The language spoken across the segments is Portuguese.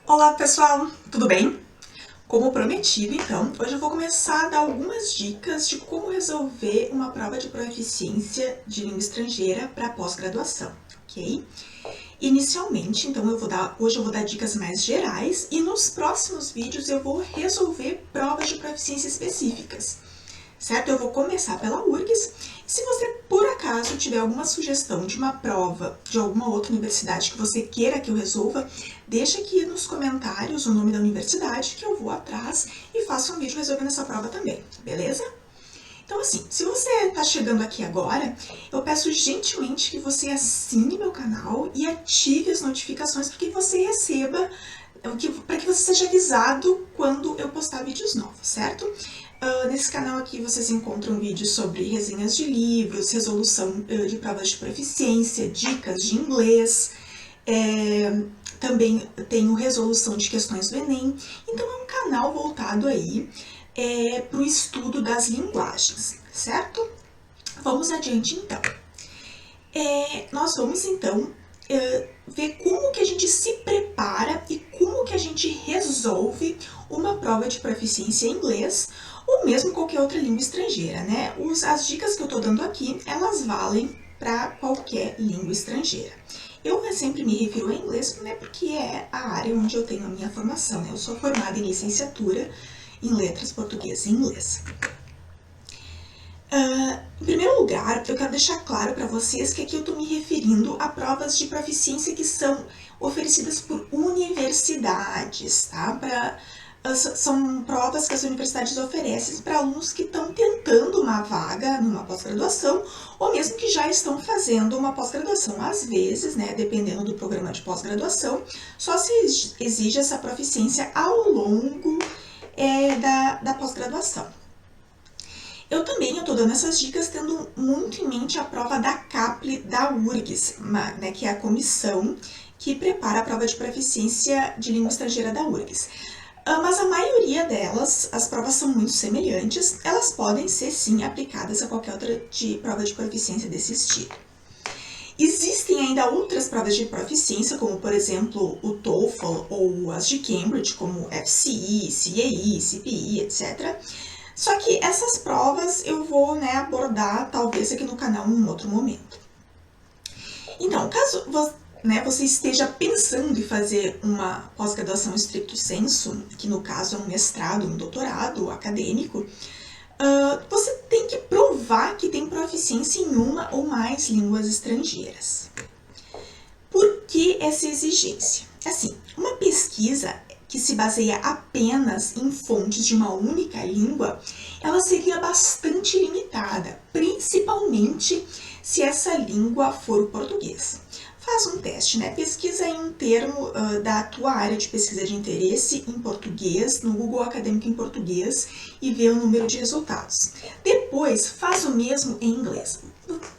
Olá pessoal, tudo bem? Como prometido, então, hoje eu vou começar a dar algumas dicas de como resolver uma prova de proficiência de língua estrangeira para pós-graduação, ok? Inicialmente, então, hoje eu vou dar dicas mais gerais e nos próximos vídeos eu vou resolver provas de proficiência específicas, certo? Eu vou começar pela URGS. Se você, por acaso, tiver alguma sugestão de uma prova de alguma outra universidade que você queira que eu resolva, deixa aqui nos comentários o nome da universidade que eu vou atrás e faço um vídeo resolvendo essa prova também, beleza? Então assim, se você está chegando aqui agora, eu peço gentilmente que você assine meu canal e ative as notificações para que você receba, para que você seja avisado quando eu postar vídeos novos, certo? Nesse canal aqui vocês encontram vídeos sobre resenhas de livros, resolução de provas de proficiência, dicas de inglês, também tenho resolução de questões do Enem. Então é um canal voltado aí para o estudo das linguagens, certo? Vamos adiante então. Nós vamos então ver como que a gente se prepara e como que a gente resolve uma prova de proficiência em inglês ou mesmo qualquer outra língua estrangeira, né? As dicas que eu tô dando aqui, elas valem para qualquer língua estrangeira. Eu sempre me refiro ao inglês, né, porque é a área onde eu tenho a minha formação, né? Eu sou formada em licenciatura em letras português e inglês. Em primeiro lugar, eu quero deixar claro para vocês que aqui eu estou me referindo a provas de proficiência que são oferecidas por universidades, tá? São provas que as universidades oferecem para alunos que estão tentando uma vaga numa pós-graduação ou mesmo que já estão fazendo uma pós-graduação. Às vezes, né, dependendo do programa de pós-graduação, só se exige essa proficiência ao longo da pós-graduação. Eu também estou dando essas dicas tendo muito em mente a prova da CAPLE da URGS, né, que é a comissão que prepara a prova de proficiência de língua estrangeira da URGS. Mas a maioria delas, as provas são muito semelhantes, elas podem ser sim aplicadas a qualquer outra prova de proficiência desse estilo. Existem ainda outras provas de proficiência, como por exemplo o TOEFL ou as de Cambridge, como FCE, CAE, CPE, etc. Só que essas provas eu vou abordar talvez aqui no canal em um outro momento. Então, caso você esteja pensando em fazer uma pós-graduação stricto sensu, que no caso é um mestrado, um doutorado acadêmico, você tem que provar que tem proficiência em uma ou mais línguas estrangeiras. Por que essa exigência? Assim, uma pesquisa que se baseia apenas em fontes de uma única língua, ela seria bastante limitada, principalmente se essa língua for o português. Faz um teste, né? Pesquisa em um termo da tua área de pesquisa de interesse em português, no Google Acadêmico em português, e vê o número de resultados. Depois, faz o mesmo em inglês.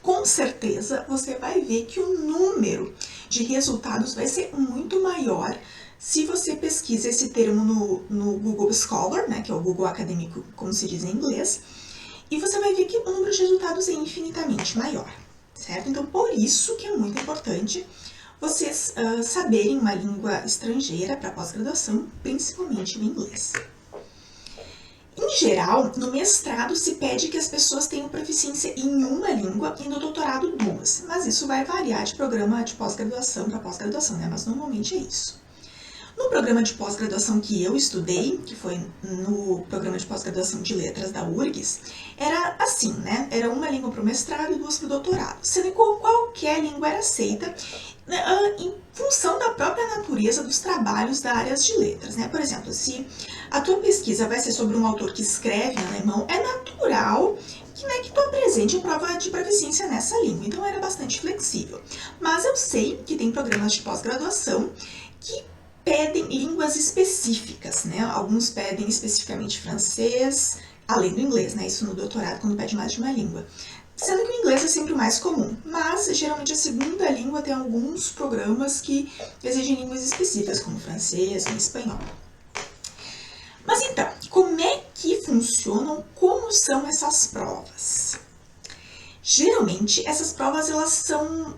Com certeza, você vai ver que o número de resultados vai ser muito maior se você pesquisa esse termo no Google Scholar, né, que é o Google Acadêmico, como se diz em inglês, e você vai ver que o número de resultados é infinitamente maior, certo? Então, por isso que é muito importante vocês saberem uma língua estrangeira para pós-graduação, principalmente o inglês. Em geral, no mestrado se pede que as pessoas tenham proficiência em uma língua e no doutorado duas, mas isso vai variar de programa de pós-graduação para pós-graduação, né? Mas normalmente é isso. No programa de pós-graduação que eu estudei, que foi no programa de pós-graduação de letras da URGS, era assim, né? Era uma língua para o mestrado e duas para o doutorado, sendo que qualquer língua era aceita em função da própria natureza dos trabalhos da área de letras, né? Por exemplo, se a tua pesquisa vai ser sobre um autor que escreve em alemão, é natural que tu apresente a prova de proficiência nessa língua, então era bastante flexível. Mas eu sei que tem programas de pós-graduação que pedem línguas específicas, né? Alguns pedem especificamente francês, além do inglês, né? Isso no doutorado, quando pede mais de uma língua. Sendo que o inglês é sempre o mais comum, mas geralmente a segunda língua tem alguns programas que exigem línguas específicas, como francês e espanhol. Mas então, como é que funcionam, como são essas provas? Geralmente, essas provas elas são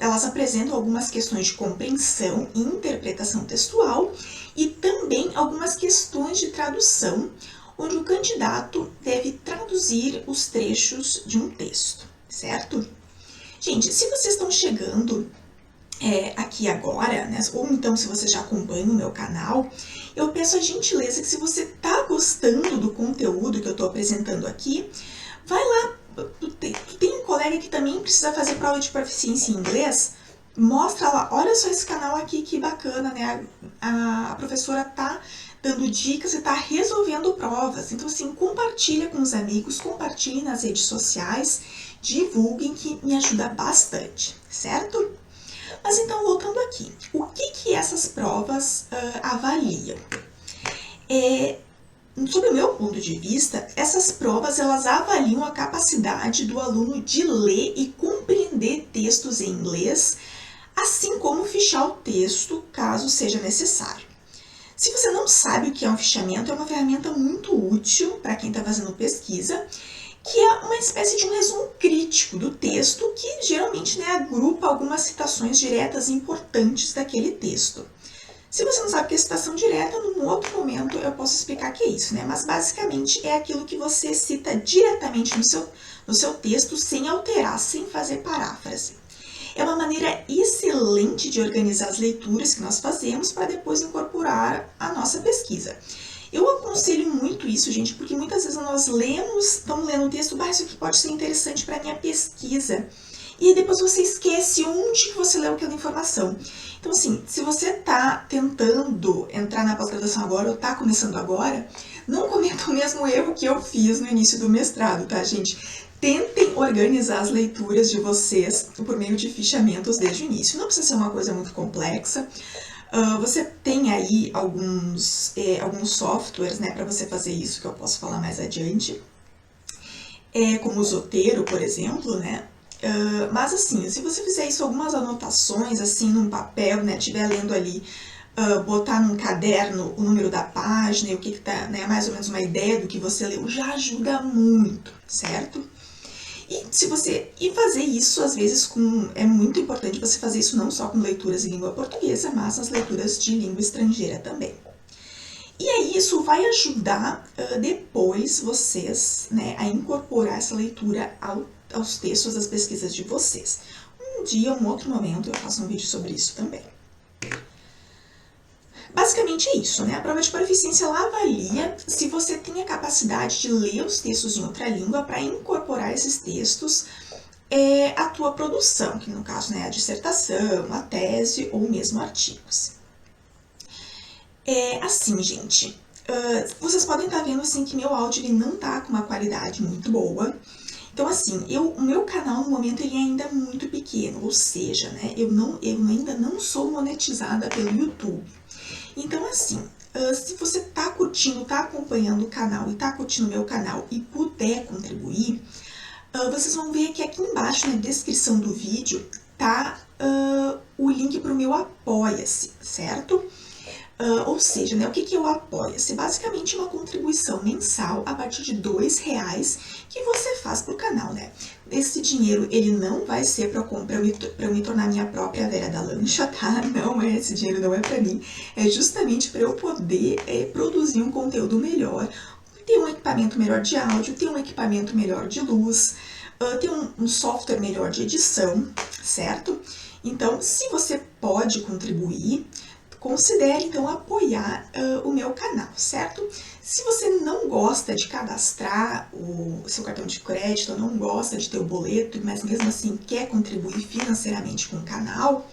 elas apresentam algumas questões de compreensão e interpretação textual e também algumas questões de tradução, onde o candidato deve traduzir os trechos de um texto, certo? Gente, se vocês estão chegando aqui agora, né, ou então se você já acompanha o meu canal, eu peço a gentileza que se você está gostando do conteúdo que eu estou apresentando aqui, vai lá, tu tem um colega que também precisa fazer prova de proficiência em inglês, mostra lá, olha só esse canal aqui, que bacana, né, a professora tá dando dicas e tá resolvendo provas, então assim, compartilha com os amigos, compartilhe nas redes sociais, divulguem que me ajuda bastante, certo? Mas então, voltando aqui, o que essas provas avaliam? Sob o meu ponto de vista, essas provas elas avaliam a capacidade do aluno de ler e compreender textos em inglês, assim como fichar o texto, caso seja necessário. Se você não sabe o que é um fichamento, é uma ferramenta muito útil para quem está fazendo pesquisa, que é uma espécie de um resumo crítico do texto que geralmente, né, agrupa algumas citações diretas importantes daquele texto. Se você não sabe o que é citação direta, num outro momento eu posso explicar o que é isso, né? Mas basicamente é aquilo que você cita diretamente no seu texto sem alterar, sem fazer paráfrase. É uma maneira excelente de organizar as leituras que nós fazemos para depois incorporar a nossa pesquisa. Eu aconselho muito isso, gente, porque muitas vezes nós estamos lendo um texto, isso aqui pode ser interessante para a minha pesquisa. E depois você esquece onde que você leu aquela informação. Então, assim, se você está tentando entrar na pós-graduação agora ou está começando agora, não cometa o mesmo erro que eu fiz no início do mestrado, tá, gente? Tentem organizar as leituras de vocês por meio de fichamentos desde o início. Não precisa ser uma coisa muito complexa. Você tem aí alguns softwares, né, para você fazer isso, que eu posso falar mais adiante. Como o Zotero, por exemplo, né? Mas assim, se você fizer isso, algumas anotações, assim, num papel, né, estiver lendo ali, botar num caderno o número da página e o que tá, né, mais ou menos uma ideia do que você leu, já ajuda muito, certo? E fazer isso, às vezes, é muito importante você fazer isso não só com leituras em língua portuguesa, mas nas leituras de língua estrangeira também. E aí isso vai ajudar depois vocês, né, a incorporar essa leitura aos textos das pesquisas de vocês. Um dia, um outro momento, eu faço um vídeo sobre isso também. Basicamente é isso, né? A prova de proficiência ela avalia se você tem a capacidade de ler os textos em outra língua para incorporar esses textos à tua produção, que no caso, né, a dissertação, a tese ou mesmo artigos. Assim, gente, vocês podem estar vendo assim que meu áudio ele não tá com uma qualidade muito boa. Então, assim, o meu canal no momento ele ainda é muito pequeno, ou seja, né, eu ainda não sou monetizada pelo YouTube. Então, assim, se você tá curtindo, tá acompanhando o canal e tá curtindo o meu canal e puder contribuir, vocês vão ver que aqui embaixo na descrição do vídeo tá o link para o meu Apoia-se, certo? Ou seja, né, o que é o Apoia-se? Basicamente uma contribuição mensal a partir de R$2 que você faz para o canal, né? Esse dinheiro, ele não vai ser para eu me tornar minha própria Vera da Lancha, tá? Não, esse dinheiro não é para mim. É justamente para eu poder produzir um conteúdo melhor, ter um equipamento melhor de áudio, ter um equipamento melhor de luz, ter um software melhor de edição, certo? Então, se você pode contribuir, considere então apoiar o meu canal, certo? Se você não gosta de cadastrar o seu cartão de crédito, não gosta de ter o boleto, mas mesmo assim quer contribuir financeiramente com o canal,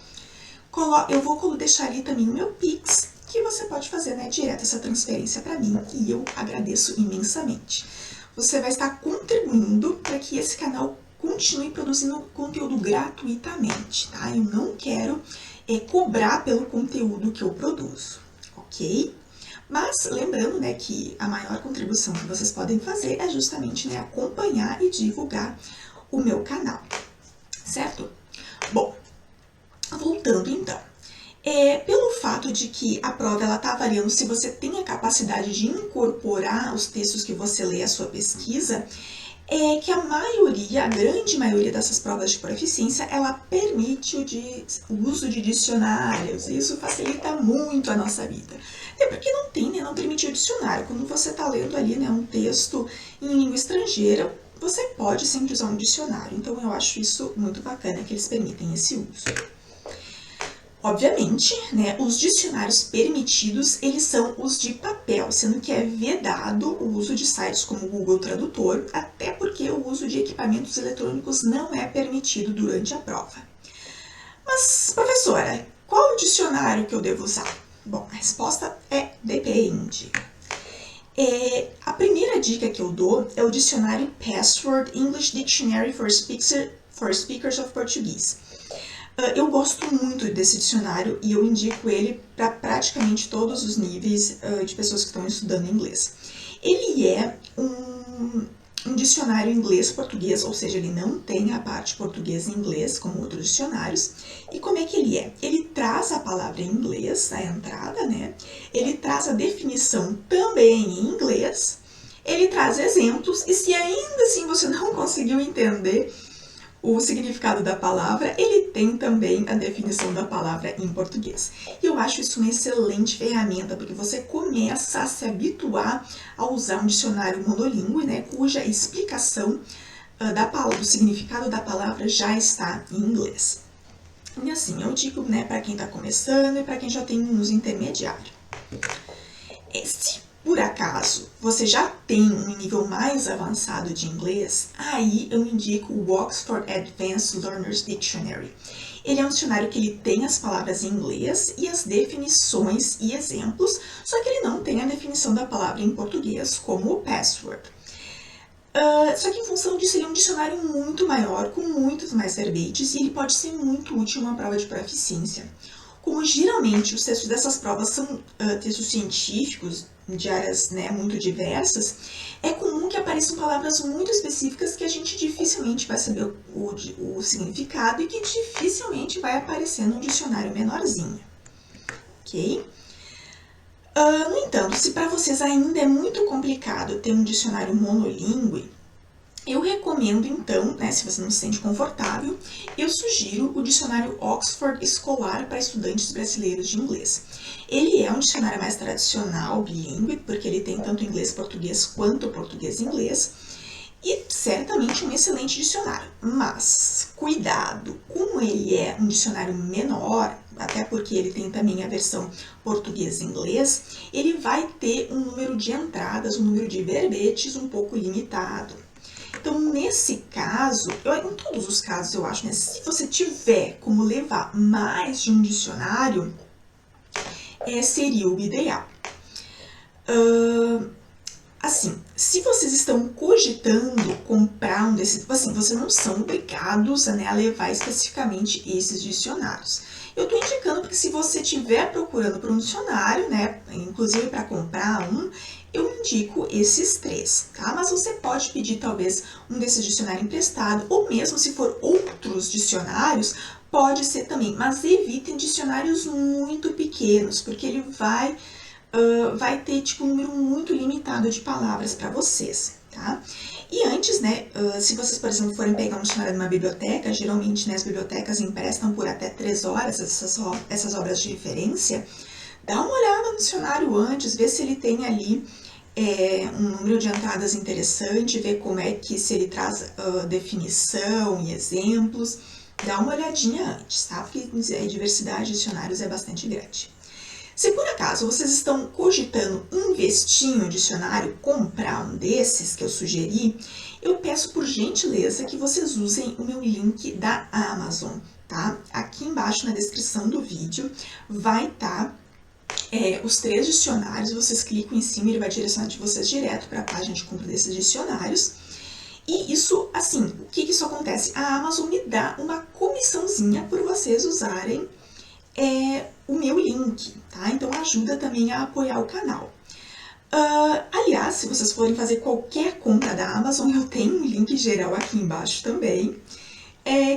eu vou deixar ali também o meu Pix, que você pode fazer, né, direto essa transferência para mim, e eu agradeço imensamente. Você vai estar contribuindo para que esse canal continue produzindo conteúdo gratuitamente, tá? Eu não quero cobrar pelo conteúdo que eu produzo, ok? Mas lembrando, né, que a maior contribuição que vocês podem fazer é justamente, né, acompanhar e divulgar o meu canal, certo? Bom, voltando então, pelo fato de que a prova ela está avaliando se você tem a capacidade de incorporar os textos que você lê à sua pesquisa, é que a grande maioria dessas provas de proficiência, ela permite o uso de dicionários, e isso facilita muito a nossa vida. É porque não tem, né, não permite o dicionário. Quando você está lendo ali, né, um texto em língua estrangeira, você pode sempre usar um dicionário. Então eu acho isso muito bacana que eles permitem esse uso. Obviamente, né, os dicionários permitidos, eles são os de papel, sendo que é vedado o uso de sites como o Google Tradutor, até porque o uso de equipamentos eletrônicos não é permitido durante a prova. Mas, professora, qual o dicionário que eu devo usar? Bom, a resposta é depende. A primeira dica que eu dou é o dicionário Password English Dictionary for Speakers of Portuguese. Eu gosto muito desse dicionário e eu indico ele para praticamente todos os níveis de pessoas que estão estudando inglês. Ele é um dicionário inglês-português, ou seja, ele não tem a parte português e inglês como outros dicionários. E como é que ele é? Ele traz a palavra em inglês, a entrada, né? Ele traz a definição também em inglês, ele traz exemplos, e se ainda assim você não conseguiu entender o significado da palavra, ele tem também a definição da palavra em português. E eu acho isso uma excelente ferramenta, porque você começa a se habituar a usar um dicionário monolíngue, né, cuja explicação do significado da palavra já está em inglês. E assim, eu digo, né, para quem está começando e para quem já tem um uso intermediário. Se por acaso você já tem um nível mais avançado de inglês, aí eu indico o Oxford Advanced Learners Dictionary. Ele é um dicionário que ele tem as palavras em inglês e as definições e exemplos, só que ele não tem a definição da palavra em português, como o Password. Só que em função disso, ele é um dicionário muito maior, com muitos mais verbetes, e ele pode ser muito útil em uma prova de proficiência. Como geralmente os textos dessas provas são textos científicos, de áreas, né, muito diversas, é comum que apareçam palavras muito específicas que a gente dificilmente vai saber o significado e que dificilmente vai aparecer num dicionário menorzinho. Ok? No entanto, se para vocês ainda é muito complicado ter um dicionário monolíngue, eu recomendo então, né, se você não se sente confortável, eu sugiro o dicionário Oxford Escolar para estudantes brasileiros de inglês. Ele é um dicionário mais tradicional, bilíngue, porque ele tem tanto inglês-português quanto português-inglês, e certamente um excelente dicionário. Mas, cuidado, como ele é um dicionário menor, até porque ele tem também a versão português-inglês, ele vai ter um número de entradas, um número de verbetes um pouco limitado. Então, nesse caso, em todos os casos eu acho, né, se você tiver como levar mais de um dicionário, seria o ideal. Assim, se vocês estão cogitando comprar um desses, assim, vocês não são obrigados, né, a levar especificamente esses dicionários. Eu estou indicando porque se você estiver procurando por um dicionário, né, inclusive para comprar um, eu indico esses 3, tá? Mas você pode pedir talvez um desses dicionários emprestado, ou mesmo se for outros dicionários, pode ser também. Mas evitem dicionários muito pequenos, porque ele vai ter tipo um número muito limitado de palavras para vocês, tá? E antes, né, se vocês, por exemplo, forem pegar um dicionário numa biblioteca, geralmente, né, as bibliotecas emprestam por até 3 horas essas obras de referência, dá uma olhada no dicionário antes, vê se ele tem ali um número de entradas interessante, ver como é que, se ele traz definição e exemplos, dá uma olhadinha antes, tá? Porque a diversidade de dicionários é bastante grande. Se por acaso vocês estão cogitando investir em um dicionário, comprar um desses que eu sugeri, eu peço por gentileza que vocês usem o meu link da Amazon, tá? Aqui embaixo na descrição do vídeo vai estar os 3 dicionários, vocês clicam em cima e ele vai direcionar de vocês direto para a página de compra desses dicionários. E isso, assim, o que isso acontece? A Amazon me dá uma comissãozinha por vocês usarem o meu link, tá? Então ajuda também a apoiar o canal. Aliás, se vocês forem fazer qualquer compra da Amazon, eu tenho um link geral aqui embaixo também,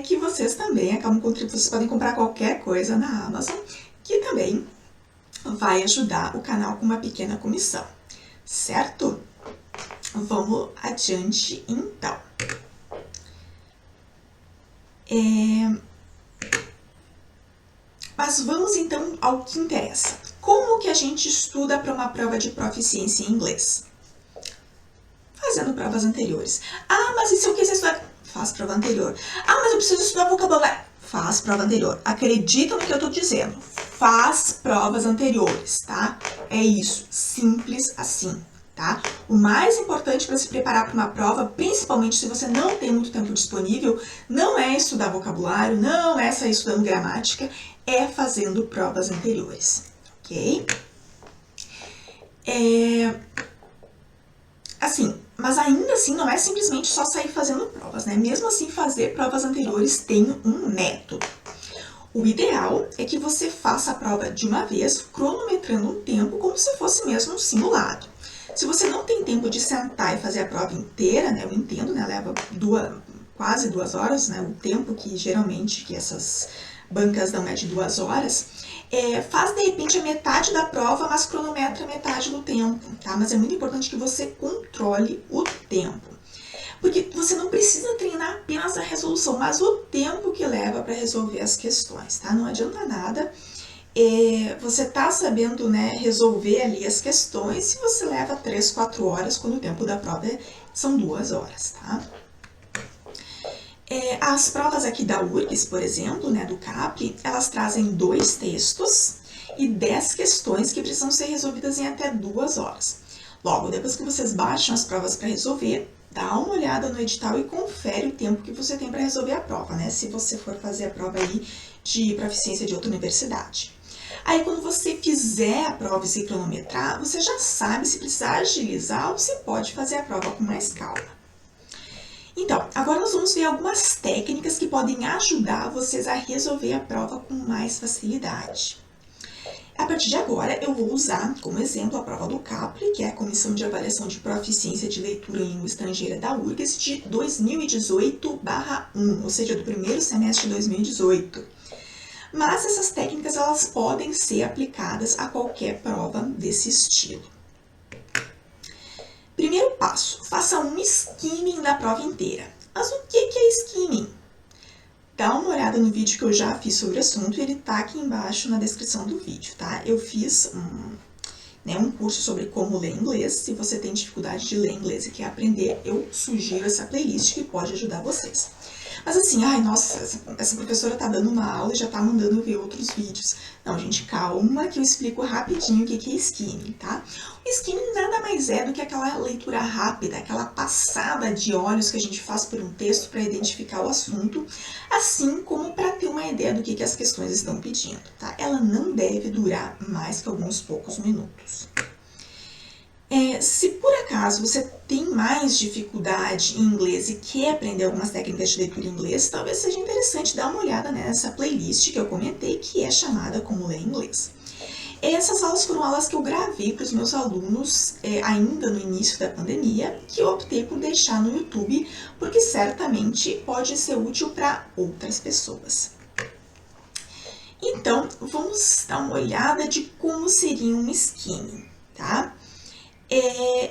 que vocês também acabam contribuindo, vocês podem comprar qualquer coisa na Amazon, que também vai ajudar o canal com uma pequena comissão, certo? vamos adiante então. Mas vamos então ao que interessa. Como que a gente estuda para uma prova de proficiência em inglês? Fazendo provas anteriores. Ah, mas e se eu quiser estudar? Faz prova anterior. Ah, mas eu preciso estudar vocabulário. Faz prova anterior. Acredita no que eu tô dizendo. Faz provas anteriores, tá? É isso. Simples assim, tá? O mais importante para se preparar para uma prova, principalmente se você não tem muito tempo disponível, não é estudar vocabulário, não é sair estudando gramática, é fazendo provas anteriores, ok? Assim, mas ainda assim não é simplesmente só sair fazendo provas, né? Mesmo assim, fazer provas anteriores tem um método. O ideal é que você faça a prova de uma vez, cronometrando um tempo como se fosse mesmo um simulado. Se você não tem tempo de sentar e fazer a prova inteira, né? Eu entendo, né? Leva quase 2 horas, né? O tempo que geralmente que essas bancas dão é de 2 horas. Faz de repente a metade da prova, mas cronometra metade do tempo, tá? Mas é muito importante que você controle o tempo. Porque você não precisa treinar apenas a resolução, mas o tempo que leva para resolver as questões, tá? Não adianta nada você tá sabendo, né, resolver ali as questões se você leva 3, 4 horas, quando o tempo da prova são 2 horas, tá? As provas aqui da URGS, por exemplo, né, do CAPRI, elas trazem 2 textos e 10 questões que precisam ser resolvidas em até 2 horas. Logo, depois que vocês baixam as provas para resolver, dá uma olhada no edital e confere o tempo que você tem para resolver a prova, né? Se você for fazer a prova aí de proficiência de outra universidade. Aí, quando você fizer a prova e se cronometrar, você já sabe se precisar agilizar ou se pode fazer a prova com mais calma. Então, agora nós vamos ver algumas técnicas que podem ajudar vocês a resolver a prova com mais facilidade. A partir de agora, eu vou usar como exemplo a prova do CAPRI, que é a Comissão de Avaliação de Proficiência de Leitura em Língua Estrangeira da URGS, de 2018/1, ou seja, do primeiro semestre de 2018. Mas essas técnicas elas podem ser aplicadas a qualquer prova desse estilo. Primeiro passo, faça um skimming da prova inteira. Mas o que é skimming? Dá uma olhada no vídeo que eu já fiz sobre o assunto e ele tá aqui embaixo na descrição do vídeo, tá? Eu fiz um curso sobre como ler inglês. Se você tem dificuldade de ler inglês e quer aprender, eu sugiro essa playlist que pode ajudar vocês. Mas assim, ai, nossa, essa professora tá dando uma aula e já tá mandando ver outros vídeos. Não, gente, calma que eu explico rapidinho o que é skimming, tá? O skimming nada mais é do que aquela leitura rápida, aquela passada de olhos que a gente faz por um texto para identificar o assunto, assim como para ter uma ideia do que as questões estão pedindo, tá? Ela não deve durar mais que alguns poucos minutos. Se por acaso você tem mais dificuldade em inglês e quer aprender algumas técnicas de leitura em inglês, talvez seja interessante dar uma olhada nessa playlist que eu comentei, que é chamada Como Ler Inglês. Essas aulas foram aulas que eu gravei para os meus alunos ainda no início da pandemia, que eu optei por deixar no YouTube, porque certamente pode ser útil para outras pessoas. Então, vamos dar uma olhada de como seria um skimming, tá?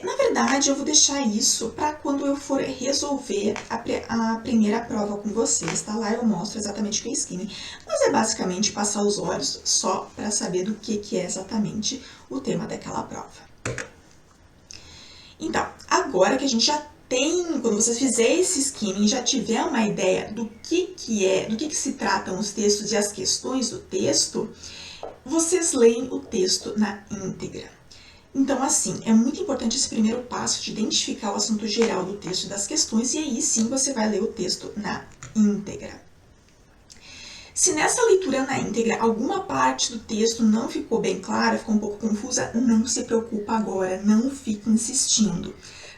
Na verdade, eu vou deixar isso para quando eu for resolver a primeira prova com vocês, tá? Lá eu mostro exatamente o que é skimming, mas é basicamente passar os olhos só para saber do que é exatamente o tema daquela prova. Então, agora que a gente já tem, quando vocês fizerem esse skimming, já tiver uma ideia do que se tratam os textos e as questões do texto, vocês leem o texto na íntegra. Então, assim, é muito importante esse primeiro passo de identificar o assunto geral do texto e das questões, e aí sim você vai ler o texto na íntegra. Se nessa leitura na íntegra alguma parte do texto não ficou bem clara, ficou um pouco confusa, não se preocupa agora, não fique insistindo.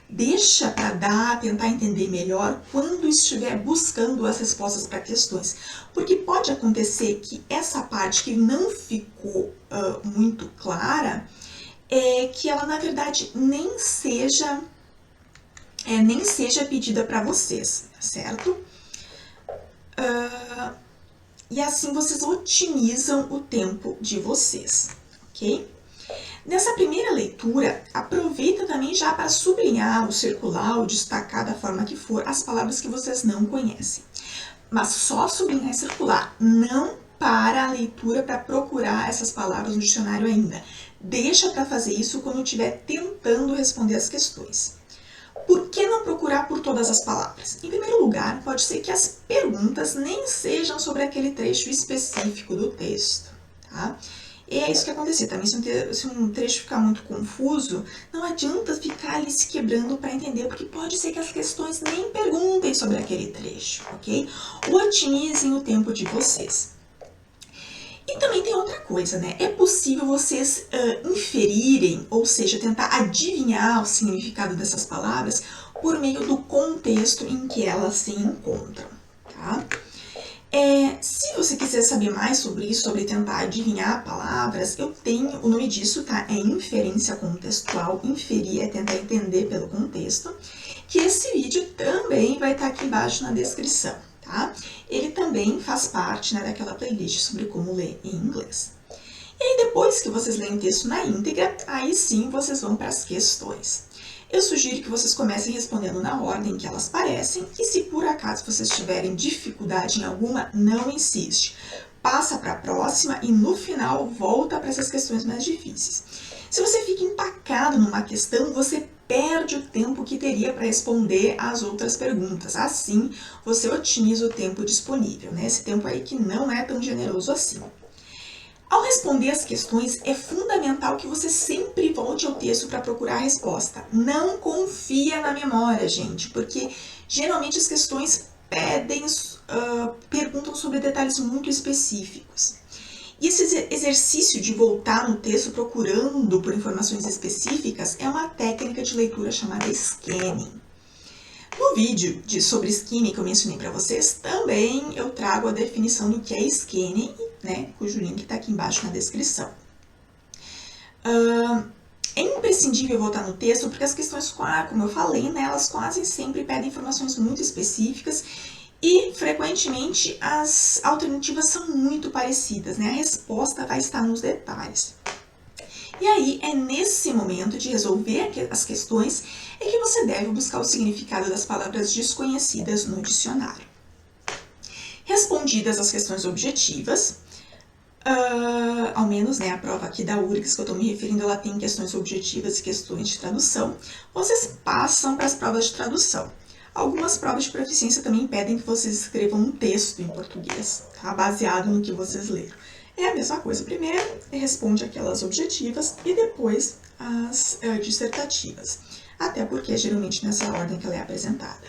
Deixa para tentar entender melhor quando estiver buscando as respostas para questões. Porque pode acontecer que essa parte que não ficou muito clara, que ela na verdade nem seja pedida para vocês, certo? E assim vocês otimizam o tempo de vocês, ok? Nessa primeira leitura, aproveita também já para sublinhar, ou circular, ou destacar da forma que for as palavras que vocês não conhecem. Mas só sublinhar e circular, não para a leitura para procurar essas palavras no dicionário ainda. Deixa para fazer isso quando estiver tentando responder as questões. Por que não procurar por todas as palavras? Em primeiro lugar, pode ser que as perguntas nem sejam sobre aquele trecho específico do texto, tá? E é isso que acontecer também. Se um trecho ficar muito confuso, não adianta ficar ali se quebrando para entender, porque pode ser que as questões nem perguntem sobre aquele trecho, ok? Otimizem o tempo de vocês. E também tem outra coisa, né? É possível vocês inferirem, ou seja, tentar adivinhar o significado dessas palavras por meio do contexto em que elas se encontram, tá? Se você quiser saber mais sobre isso, sobre tentar adivinhar palavras, eu tenho, o nome disso, tá? É inferência contextual. Inferir é tentar entender pelo contexto, que esse vídeo também vai estar aqui embaixo na descrição, tá? Ele também faz parte, né, daquela playlist sobre como ler em inglês. E aí, depois que vocês leem o texto na íntegra, aí sim vocês vão para as questões. Eu sugiro que vocês comecem respondendo na ordem que elas parecem, e se por acaso vocês tiverem dificuldade em alguma, não insiste. Passa para a próxima e no final volta para essas questões mais difíceis. Se você fica empacado numa questão, você perde o tempo que teria para responder às outras perguntas. Assim, você otimiza o tempo disponível, né? Esse tempo aí que não é tão generoso assim. Ao responder as questões, é fundamental que você sempre volte ao texto para procurar a resposta. Não confia na memória, gente, porque geralmente as questões perguntam sobre detalhes muito específicos. E esse exercício de voltar no texto procurando por informações específicas é uma técnica de leitura chamada scanning. No vídeo sobre scanning que eu mencionei para vocês, também eu trago a definição do que é scanning, né, cujo link está aqui embaixo na descrição. É imprescindível voltar no texto porque as questões, como eu falei, né, elas quase sempre pedem informações muito específicas e, frequentemente, as alternativas são muito parecidas, né? A resposta vai estar nos detalhes. E aí, é nesse momento de resolver as questões é que você deve buscar o significado das palavras desconhecidas no dicionário. Respondidas as questões objetivas, ao menos, né, a prova aqui da URGS que eu estou me referindo, ela tem questões objetivas e questões de tradução, vocês passam para as provas de tradução. Algumas provas de proficiência também pedem que vocês escrevam um texto em português, tá? Baseado no que vocês leram. É a mesma coisa. Primeiro, responde aquelas objetivas e depois as dissertativas. Até porque é geralmente nessa ordem que ela é apresentada.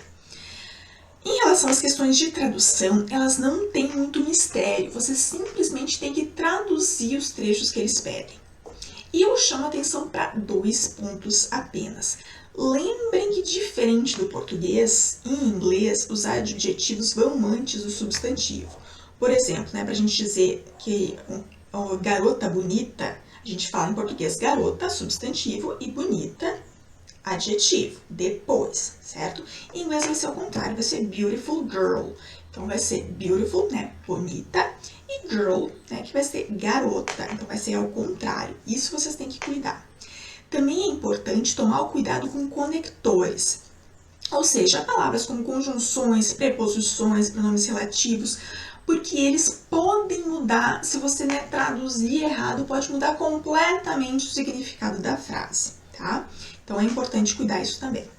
Em relação às questões de tradução, elas não têm muito mistério. Você simplesmente tem que traduzir os trechos que eles pedem. E eu chamo a atenção para 2 pontos apenas. Lembrem que, diferente do português, em inglês, os adjetivos vão antes do substantivo. Por exemplo, né, para a gente dizer que garota bonita, a gente fala em português garota, substantivo, e bonita, adjetivo, depois, certo? Em inglês vai ser o contrário, vai ser beautiful girl. Então, vai ser beautiful, né, bonita, e girl, né, que vai ser garota. Então, vai ser ao contrário. Isso vocês têm que cuidar. Também é importante tomar o cuidado com conectores, ou seja, palavras como conjunções, preposições, pronomes relativos, porque eles podem mudar, se você, né, traduzir errado, pode mudar completamente o significado da frase, tá? Então é importante cuidar isso também.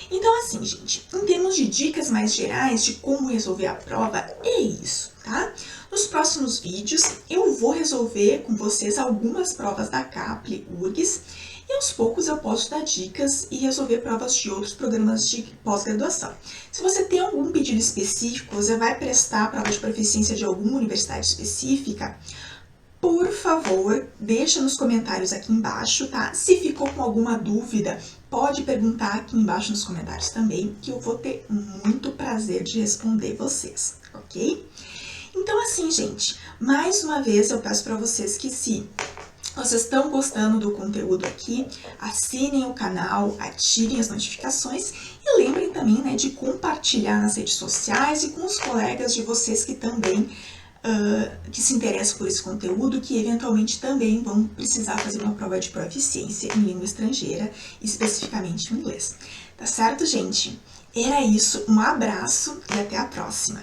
Então assim, gente, em termos de dicas mais gerais de como resolver a prova, é isso, tá? Nos próximos vídeos eu vou resolver com vocês algumas provas da CAPLE URGS e aos poucos eu posso dar dicas e resolver provas de outros programas de pós-graduação. Se você tem algum pedido específico, você vai prestar a prova de proficiência de alguma universidade específica, por favor, deixa nos comentários aqui embaixo, tá? Se ficou com alguma dúvida, pode perguntar aqui embaixo nos comentários também, que eu vou ter muito prazer de responder vocês, ok? Então assim, gente, mais uma vez eu peço para vocês que se vocês estão gostando do conteúdo aqui, assinem o canal, ativem as notificações e lembrem também, né, de compartilhar nas redes sociais e com os colegas de vocês que também que se interessam por esse conteúdo, que eventualmente também vão precisar fazer uma prova de proficiência em língua estrangeira, especificamente o inglês. Tá certo, gente? Era isso, um abraço e até a próxima!